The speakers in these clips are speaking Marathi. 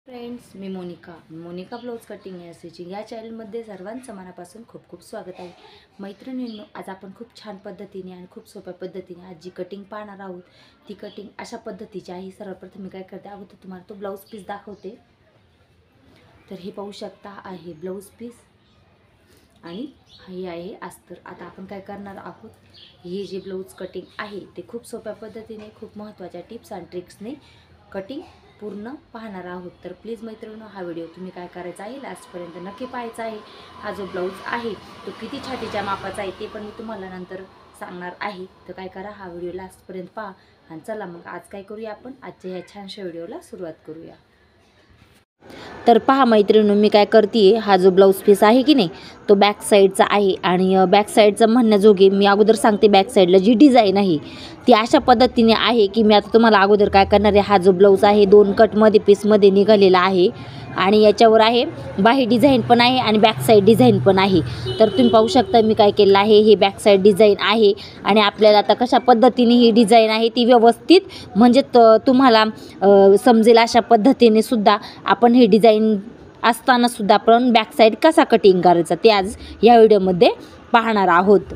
फ्रेंड्स, मी मोनिका ब्लाउज कटिंग या स्टिचिंग या चॅनलमध्ये सर्वांचं मनापासून खूप खूप स्वागत आहे. मैत्रिणींनो, आज आपण खूप छान पद्धतीने आणि खूप सोप्या पद्धतीने आज जी कटिंग पाहणार आहोत ती कटिंग अशा पद्धतीची आहे. सर्वप्रथम मी काय करते, अगोदर तुम्हाला तो ब्लाउज पीस दाखवते. तर हे पाहू शकता आहे ब्लाउज पीस आणि हे आहे अस्तर. आता आपण काय करणार आहोत, हे जे ब्लाउज कटिंग आहे ते खूप सोप्या पद्धतीने खूप महत्त्वाच्या टिप्स आणि ट्रिक्सने कटिंग पूर्ण पाहणार आहोत. तर प्लीज मैत्रिणींनो, हा व्हिडिओ तुम्ही काय करायचा आहे लास्टपर्यंत नक्की पाहायचा आहे. हा जो ब्लाऊज आहे तो किती छातीच्या मापाचा आहे ते पण मी तुम्हाला नंतर सांगणार आहे. तर काय करा, हा व्हिडिओ लास्टपर्यंत पहा. आणि चला मग आज काय करूया, आपण आजच्या ह्या छानशा व्हिडिओला सुरुवात करूया. तर पहा मैत्रिणींनो, मी काय करते, हा जो ब्लाऊज पीस आहे की नाही तो बॅक साईडचा आहे. आणि बॅक साईडचं म्हणण्याजोगे मी अगोदर सांगते, बॅक साईडला जी डिझाईन आहे ती अशा पद्धतीने आहे की मी आता तुम्हाला अगोदर काय करणार आहे, हा जो ब्लाऊज आहे 2 कटमध्ये पीसमध्ये निघालेला आहे आणि याच्यावर आहे बाही डिझाईन पण आहे आणि बॅक साईड डिझाईन पण आहे. तर तुम्ही पाहू शकता मी काय केलं आहे, हे बॅक साईड डिझाईन आहे. आणि आपल्याला आता कशा पद्धतीने ही डिझाईन आहे ती व्यवस्थित म्हणजे तुम्हाला समजेल अशा पद्धतीने सुद्धा आपण हे डिझाईन असताना सुद्धा आपण बॅक साईड कसा कटिंग करायचा ते आज या व्हिडिओमध्ये पाहणार आहोत.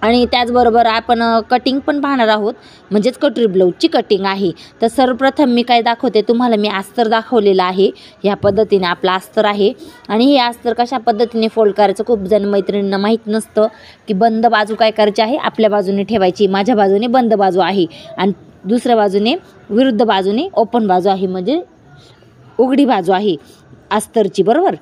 आणि त्याचबरोबर आपण कटिंग पण पाहणार आहोत, म्हणजेच कटोरी ब्लाऊजची कटिंग आहे. तर सर्वप्रथम मी काय दाखवते तुम्हाला, मी अस्तर दाखवलेलं आहे. ह्या पद्धतीने आपला अस्तर आहे. आणि हे अस्तर कशा पद्धतीने फोल्ड करायचं खूप जण मैत्रिणींना माहीत नसतं की बंद बाजू काय करायची आहे, आपल्या बाजूने ठेवायची. माझ्या बाजूने बंद बाजू आहे आणि दुसऱ्या बाजूने विरुद्ध बाजूने ओपन बाजू आहे, म्हणजे उघडी बाजू आहे अस्तरची, बरोबर.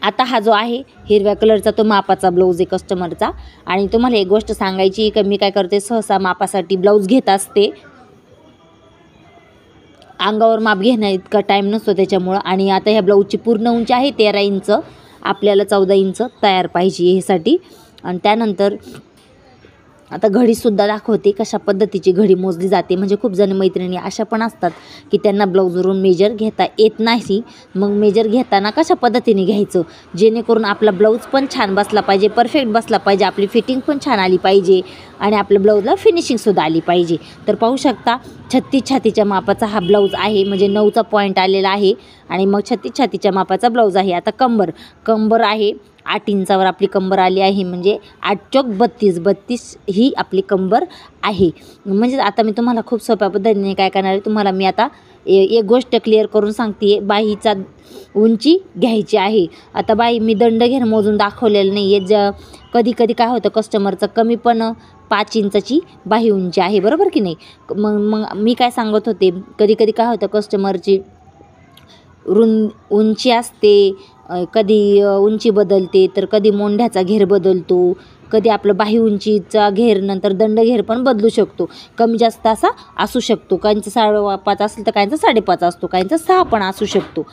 आता हा जो आहे हिरव्या कलरचा तो मापाचा ब्लाऊज आहे कस्टमरचा. आणि तुम्हाला एक गोष्ट सांगायची की मी काय करते, सहसा मापासाठी ब्लाऊज घेत असते, अंगावर माप घेणं इतका टाईम नसतो त्याच्यामुळं. आणि आता ह्या ब्लाऊजची पूर्ण उंची आहे 13 इंच, आपल्याला 14 इंच तयार पाहिजे ह्यासाठी. आणि त्यानंतर आता घडीसुद्धा दाखवते कशा पद्धतीची घडी मोजली जाते. म्हणजे खूप जण मैत्रिणी अशा पण असतात की त्यांना ब्लाऊजवरून मेजर घेता येत नाही. मग मेजर घेताना कशा पद्धतीने घ्यायचं जेणेकरून आपला ब्लाऊज पण छान बसला पाहिजे, परफेक्ट बसला पाहिजे, आपली फिटिंग पण छान आली पाहिजे आणि आपल्या ब्लाऊजला फिनिशिंगसुद्धा आली पाहिजे. तर पाहू शकता 36 छातीच्या मापाचा हा ब्लाऊज आहे, म्हणजे 9चा पॉईंट आलेला आहे. आणि मग 36 छातीच्या मापाचा ब्लाऊज आहे. आता कंबर आहे 8 इंचावर आपली कंबर आली आहे, म्हणजे 8 चौक 32 ही आपली कंबर आहे. म्हणजे आता मी तुम्हाला खूप सोप्या पद्धतीने काय करणार आहे, तुम्हाला मी आता एक गोष्ट क्लिअर करून सांगते, बाहीचा उंची घ्यायची आहे. आता बाही मी दंड घेणं मोजून दाखवलेलं नाही आहे. कधी कधी काय होतं, कस्टमरचं कमी पण 5 इंचाची बाही उंची आहे, बरोबर की नाही. मग मी काय सांगत होते, कधी कधी काय होतं, कस्टमरची उंची असते, कधी उंची बदलते, तर कधी मोंढ्याचा घेर बदलतो, कधी आपलं बाही उंचीचा घेर नंतर दंड घेर पण बदलू शकतो, कमी जास्त असा असू शकतो. काहींचं 5.5 असेल तर काहींचं 5.5 असतो, काहींचं 6 पण असू शकतो,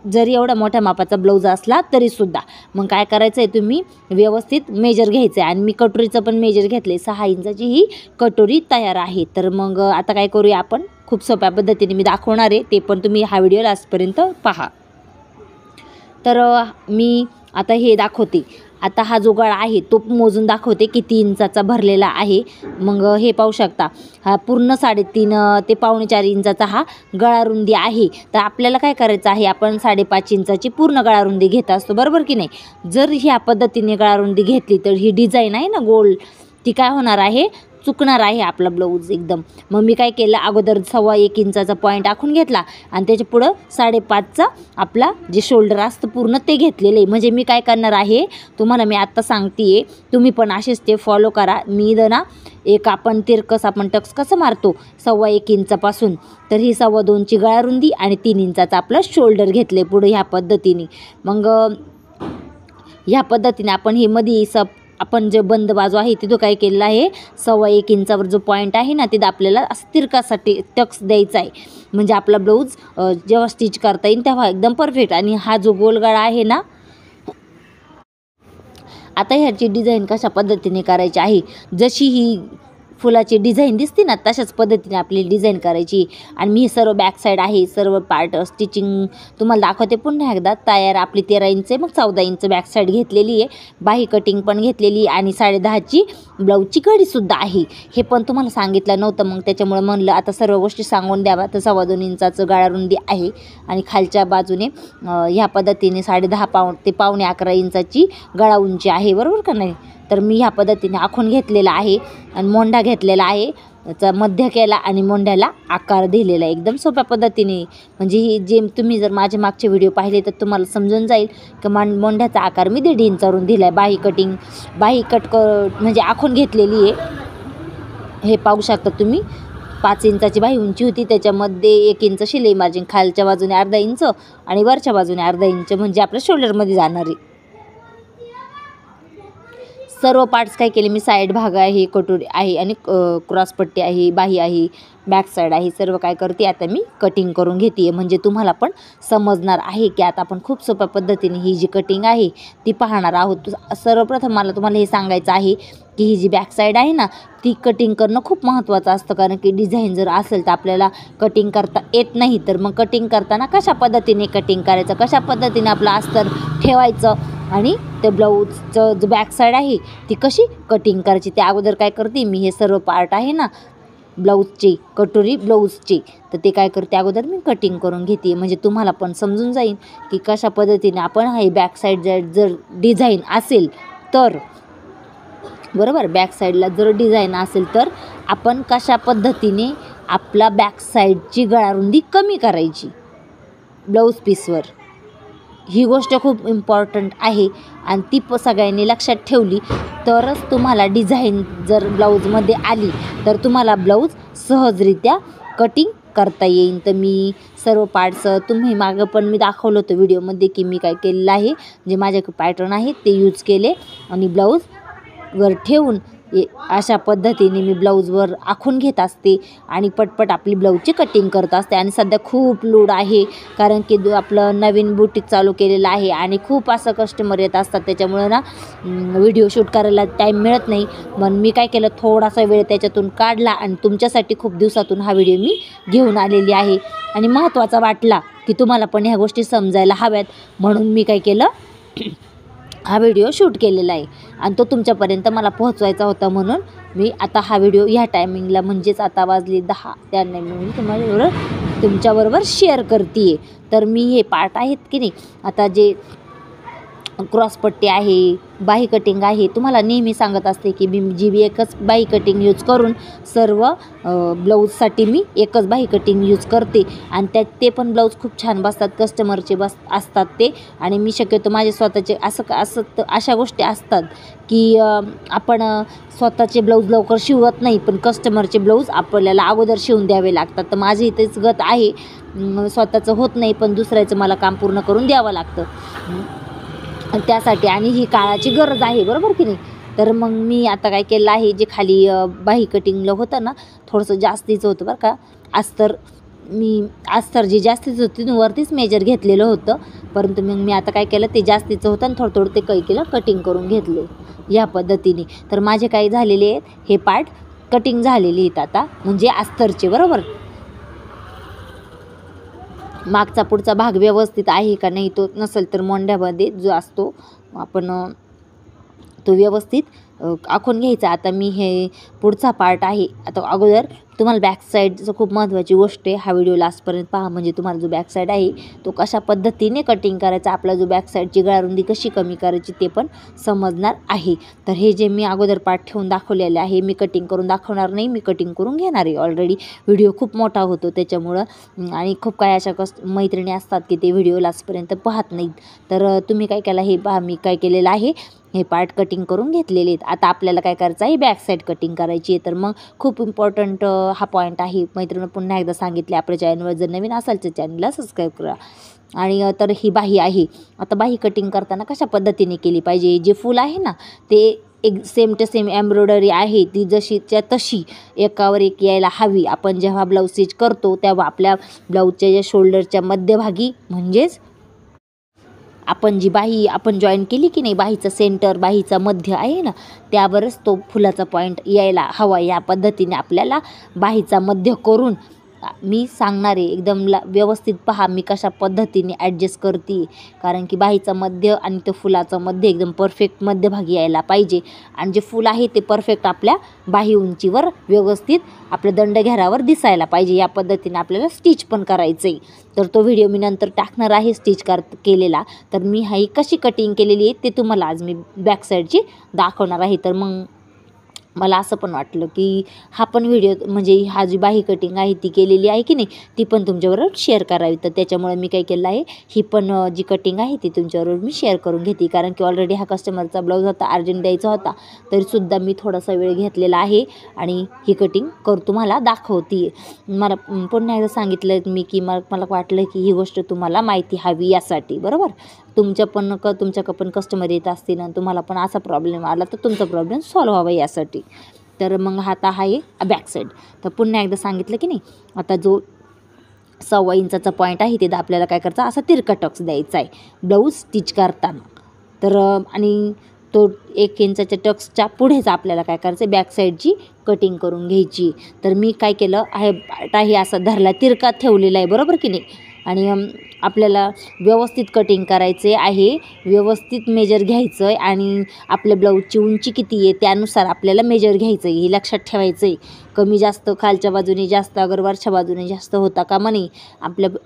जरी एवढा मोठ्या मापाचा ब्लाऊज असला तरीसुद्धा. मग काय करायचं आहे, तुम्ही व्यवस्थित मेजर घ्यायचं आहे. आणि मी कटोरीचं पण मेजर घेतलं आहे, 6 इंचाची ही कटोरी तयार आहे. तर मग आता काय करूया, आपण खूप सोप्या पद्धतीने मी दाखवणार आहे, ते पण तुम्ही हा व्हिडिओ लास्टपर्यंत पहा. तर मी आता हे दाखवते. आता हा जो गळा आहे तो मोजून दाखवते किती इंचाचा भरलेला आहे. मग हे पाहू शकता, हा पूर्ण 3.5 ते 4.25 इंचाचा हा गळा रुंदी आहे. तर आपल्याला काय करायचं आहे, आपण 5.5 इंचाची पूर्ण गळा रुंदी घेत असतो, बरोबर की नाही. जर ह्या पद्धतीने गळा रुंदी घेतली तर ही डिझाईन आहे ना गोल, ती काय होणार आहे, चुकणार आहे आपला ब्लाऊज एकदम. मग मी काय केलं, अगोदर 1.25 इंचाचा पॉईंट आखून घेतला आणि त्याच्या पुढं 5.5चा आपला जे शोल्डर असतं पूर्ण ते घेतलेलं आहे. म्हणजे मी काय करणार आहे तुम्हाला मी आत्ता सांगते आहे, तुम्ही पण असेच ते फॉलो करा. मी ना एक आपण तिरकस आपण टक्स कसं मारतो 1.25 इंचापासून, तर ही 2.25ची गळा रुंदी आणि 3 इंचाचा आपलं शोल्डर घेतले पुढे ह्या पद्धतीने. मग ह्या पद्धतीने आपण हे मध्ये आपण जे बंद बाजू आहे तिथं काय केलेलं आहे, 1.25 इंचावर जो पॉईंट आहे ना तिथं आपल्याला असं तिरकासाठी टक्स द्यायचा आहे, म्हणजे आपला ब्लाऊज जेव्हा स्टिच करता येईल तेव्हा एकदम परफेक्ट. आणि हा जो गोलगळा आहे ना, आता ह्याची डिझाईन कशा पद्धतीने करायची आहे, जशी ही फुलाची डिझाईन दिसते ना तशाच पद्धतीने आपली डिझाईन करायची. आणि मी सर्व बॅक साईड आहे, सर्व पार्ट स्टिचिंग तुम्हाला दाखवते पुन्हा एकदा. तयार आपली 13 इंच मग 14 इंच बॅक साईड घेतलेली आहे, बाही कटिंग पण घेतलेली आणि 10.5ची ब्लाऊजची घडीसुद्धा आहे. हे पण तुम्हाला सांगितलं नव्हतं, मग त्याच्यामुळे म्हणलं आता सर्व गोष्टी सांगून द्यावा. तर 2.25 इंचाचं गळा रुंदी आहे आणि खालच्या बाजूने ह्या पद्धतीने 10.5 पाऊण ते पावणे 11 इंचाची गळा उंची आहे, बरोबर का नाही. तर मी ह्या पद्धतीने आखून घेतलेला आहे आणि मोंढा घेतलेला आहे, त्याचा मध्य केला आणि मोंढ्याला आकार दिलेला आहे एकदम सोप्या पद्धतीने. म्हणजे ही जे तुम्ही जर माझे मागचे व्हिडिओ पाहिले तर तुम्हाला समजून जाईल की मोंढ्याचा आकार मी 1.5 इंचावरून दिला आहे. बाही कट म्हणजे आखून घेतलेली आहे, हे पाहू शकता तुम्ही. 5 इंचाची बाही उंची होती, त्याच्यामध्ये 1 इंच शिलाई मार्जिन, खालच्या बाजूने अर्धा इंच आणि वरच्या बाजूने अर्धा इंच, म्हणजे आपल्या शोल्डरमध्ये जाणारी. सर्व पार्ट्स काय केले मी, साईड भाग आहे, कटोरी आहे आणि क्रॉसपट्टी आहे, बाही आहे, बॅक साईड आहे, सर्व काय करते आता मी कटिंग करून घेते आहे. म्हणजे तुम्हाला पण समजणार आहे की आता आपण खूप सोप्या पद्धतीने ही जी कटिंग आहे ती पाहणार आहोत. सर्वप्रथम मला तुम्हाला हे सांगायचं आहे की ही जी बॅक साईड आहे ना ती कटिंग करणं खूप महत्त्वाचं असतं. कारण की डिझाईन जर असेल तर आपल्याला कटिंग करता येत नाही, तर मग कटिंग करताना कशा पद्धतीने कटिंग करायचं, कशा पद्धतीने आपलं अस्तर ठेवायचं आणि ते ब्लाऊजचं जो बॅक साईड आहे ती कशी कटिंग करायची, त्या अगोदर काय करते मी, हे सर्व पार्ट आहे ना ब्लाऊजचे, कटोरी ब्लाऊजचे, तर ते काय करते अगोदर मी कटिंग करून घेते. म्हणजे तुम्हाला पण समजून जाईल की कशा पद्धतीने आपण हे बॅक साईड जर डिझाईन असेल तर, बरोबर, बॅक साईडला जर डिझाईन असेल तर आपण कशा पद्धतीने आपला बॅक साईडची गळारुंदी कमी करायची ब्लाऊज पीसवर. ही गोष्ट खूप इम्पॉर्टंट आहे आणि ती सगळ्यांनी लक्षात ठेवली तरच तुम्हाला डिझाईन जर ब्लाऊजमध्ये आली तर तुम्हाला ब्लाऊज सहजरित्या कटिंग करता येईल. तर मी सर्व पार्ट्स तुम्ही मागं पण मी दाखवलं होतं व्हिडिओमध्ये की मी काय केलेलं आहे, जे माझे पॅटर्न आहेत ते यूज केले आणि ब्लाऊजवर ठेवून अशा पद्धतीने मी ब्लाऊजवर आखून घेत असते आणि पटपट आपली ब्लाऊजची कटिंग करत असते. आणि सध्या खूप लोड आहे कारण की आपलं नवीन बुटीक चालू केलेलं आहे आणि खूप असं कस्टमर येत असतात, त्याच्यामुळं ना व्हिडिओ शूट करायला टाईम मिळत नाही. मग मी काय केलं, थोडासा वेळ त्याच्यातून काढला आणि तुमच्यासाठी खूप दिवसातून हा व्हिडिओ मी घेऊन आलेली आहे आणि महत्त्वाचा वाटला की तुम्हाला पण ह्या गोष्टी समजायला हव्यात, म्हणून मी काय केलं, हा व्हिडिओ शूट केलेला आहे आणि तो तुमच्यापर्यंत मला पोहोचवायचा होता. म्हणून मी आता हा व्हिडिओ ह्या टायमिंगला, म्हणजेच आता वाजले 10 त्या टायमिंगला तुमच्याबरोबर शेअर करते आहे. तर मी हे पार्ट आहेत की नाही, आता जे क्रॉसपट्टी आहे, बाही कटिंग आहे, तुम्हाला नेहमी सांगत असते की मी एकच बाही कटिंग यूज करून सर्व ब्लाऊजसाठी मी एकच बाही कटिंग यूज करते आणि ते पण ब्लाऊज खूप छान बसतात, कस्टमरचे असतात ते. आणि मी शक्यतो माझे स्वतःचे अशा गोष्टी असतात की आपण स्वतःचे ब्लाऊज लवकर शिवत नाही, पण कस्टमरचे ब्लाऊज आपल्याला अगोदर शिवून द्यावे लागतात. तर माझी इथेच गत आहे, स्वतःचं होत नाही पण दुसऱ्याचं मला काम पूर्ण करून द्यावं लागतं त्यासाठी, आणि ही काळाची गरज आहे, बरोबर की नाही. तर मग मी आता काय केलं आहे, जे खाली बाही कटिंगला होतं ना थोडंसं जास्तीचं होतं बरं का अस्तर जे जास्तीचं होतं वरतीच मेजर घेतलेलं होतं, परंतु मग मी आता काय केलं, ते जास्तीचं होतं आणि थोडं ते काही केलं कटिंग करून घेतले या पद्धतीने. तर माझे काही झालेले आहेत, हे पार्ट कटिंग झालेले आहेत आता, म्हणजे अस्तरचे, बरोबर. मागचा पुढचा भाग व्यवस्थित आहे का नाही, तो नसेल तर मोंढ्यामध्ये जो असतो आपण तो व्यवस्थित आखून घ्यायचा. आता मी हे पुढचा पार्ट आहे, आता अगोदर तुम्हाला बॅक साईडचं खूप महत्त्वाची गोष्ट आहे, हा व्हिडिओ लास्टपर्यंत पहा, म्हणजे तुम्हाला जो बॅक साईड आहे तो कशा पद्धतीने कटिंग करायचा, आपला जो बॅक साईडची गळारुंदी कशी कमी करायची ते पण समजणार आहे. तर हे जे मी अगोदर पार्ट ठेवून दाखवलेले आहे, मी कटिंग करून दाखवणार नाही, मी कटिंग करून घेणार आहे. ऑलरेडी व्हिडिओ खूप मोठा होतो त्याच्यामुळं, आणि खूप काही अशा मैत्रिणी असतात की ते व्हिडिओ लास्टपर्यंत पाहत नाहीत. तर तुम्ही काय केलं, हे पहा मी काय केलेलं आहे, हे पार्ट कटिंग करून घेतलेले आहेत. आता आपल्याला काय करायचं आहे, बॅक साईड कटिंग करायची आहे. तर मग खूप इम्पॉर्टंट हा पॉईंट आहे. मैत्रिणी पुन्हा एकदा सांगितले, आपल्या चॅनलवर जर नवीन असाल तर चॅनलला सबस्क्राईब करा. आणि तर ही बाही आहे, आता बाही कटिंग करताना कशा पद्धतीने केली पाहिजे, जे फूल आहे ना ते एक सेम टू सेम एम्ब्रॉयडरी आहे ती जशीच्या तशी एकावर एक यायला हवी. आपण जेव्हा ब्लाऊज स्टिच करतो तेव्हा आपल्या ब्लाऊजच्या ज्या शोल्डरच्या मध्यभागी, म्हणजेच आपण जी बाही आपण जॉईन केली की नाही, बाहीचं सेंटर, बाहीचा मध्य आहे ना, त्यावरच तो फुलाचा पॉईंट यायला हवा. या पद्धतीने आपल्याला बाहीचा मध्य करून मी सांगणार आहे. एकदम व्यवस्थित पहा मी कशा पद्धतीने ॲडजस्ट करते, कारण की बाहीचा मध्य आणि तो फुलाचा मध्य एकदम परफेक्ट मध्यभागी यायला पाहिजे. आणि जे फूल आहे ते परफेक्ट आपल्या बाही उंचीवर व्यवस्थित आपल्या दंडघेरावर दिसायला पाहिजे. या पद्धतीने आपल्याला स्टिच पण करायचं आहे. तर तो व्हिडिओ मी नंतर टाकणार आहे स्टिच केलेला. तर मी ही कशी कटिंग केलेली आहे ते तुम्हाला आज मी बॅक साईडची दाखवणार आहे. तर मग मला असं पण वाटलं की हा पण व्हिडिओ म्हणजे हा जी बाही कटिंग आहे ती केलेली आहे की नाही, ती पण तुमच्याबरोबर शेअर करावी. तर त्याच्यामुळे मी काय केलं आहे, ही पण जी कटिंग आहे ती तुमच्याबरोबर मी शेअर करून घेते. कारण की ऑलरेडी हा कस्टमरचा ब्लाऊज होता, अर्जंट द्यायचा होता, तरीसुद्धा मी थोडासा वेळ घेतलेला आहे आणि ही कटिंग तुम्हाला दाखवते. मला पुन्हा एकदा सांगितलं मी की मला वाटलं की ही गोष्ट तुम्हाला माहिती हवी यासाठी, बरोबर. तुमच्याकडं पण कस्टमर येत असतील आणि तुम्हाला पण असा प्रॉब्लेम आला तर तुमचा प्रॉब्लेम सॉल्व्ह व्हावा यासाठी. तर मग आता आहे बॅक साईड. तर पुन्हा एकदा सांगितलं की नाही, आता जो 1.25 इंचाचा पॉईंट आहे तिथं आपल्याला काय करायचं, असा तिरका टक्स द्यायचा आहे ब्लाऊज स्टिच करताना. तर आणि तो 1 इंचाच्या टक्सच्या पुढेच आपल्याला काय करायचं, बॅक साईडची कटिंग करून घ्यायची. तर मी काय केलं आहे, पाटाही असा धरला, तिरका ठेवलेला आहे, बरोबर की नाही. आणि आपल्याला व्यवस्थित कटिंग करायचे आहे, व्यवस्थित मेजर घ्यायचं आहे आणि आपल्या ब्लाऊजची उंची किती आहे त्यानुसार आपल्याला मेजर घ्यायचं आहे, हे लक्षात ठेवायचं आहे. कमी जास्त खालच्या बाजूने जास्त अगर वरच्या बाजूने जास्त होता कामा नये.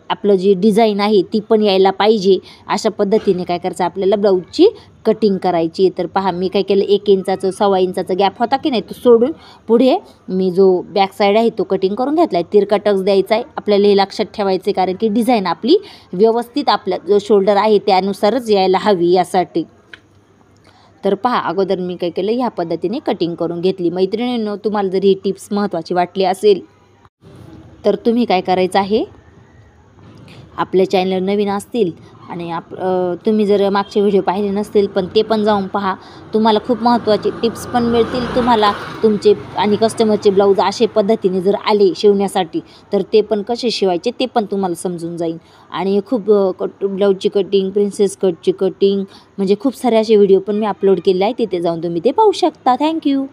आपलं जी डिझाईन आहे ती पण यायला पाहिजे. अशा पद्धतीने काय करायचं, आपल्याला ब्लाऊजची कटिंग करायची. तर पहा मी काय केलं, 1 इंचाचं 1.25 इंचाचा गॅप होता की नाही, तो सोडून पुढे मी जो बॅक साईड आहे तो कटिंग करून घेतला आहे. तिरका टक्स द्यायचा आहे आपल्याला, हे लक्षात ठेवायचं आहे. कारण की डिझाईन आपली व्यवस्थित आपला जो शोल्डर आहे त्यानुसारच यायला हवी यासाठी. तर पहा अगोदर मी काय केलं, ह्या पद्धतीने कटिंग करून घेतली. मैत्रिणींनो, तुम्हाला जर ही टिप्स महत्त्वाची वाटली असेल तर तुम्ही काय करायचं आहे, आपल्या चॅनल नवीन असतील आणि तुम्ही जर मागचे व्हिडिओ पाहिले नसतील पण ते पण जाऊन पहा. तुम्हाला खूप महत्त्वाचे टिप्स पण मिळतील तुम्हाला. तुमचे आणि कस्टमरचे ब्लाऊज अशा पद्धतीने जर आले शिवण्यासाठी तर ते पण कसे शिवायचे ते पण तुम्हाला समजून जाईल. आणि खूप ब्लाऊजची कटिंग, प्रिन्सेस कटची कटिंग, म्हणजे खूप सारे असे व्हिडिओ पण मी अपलोड केले आहे, तिथे जाऊन तुम्ही ते पाहू शकता. थँक्यू.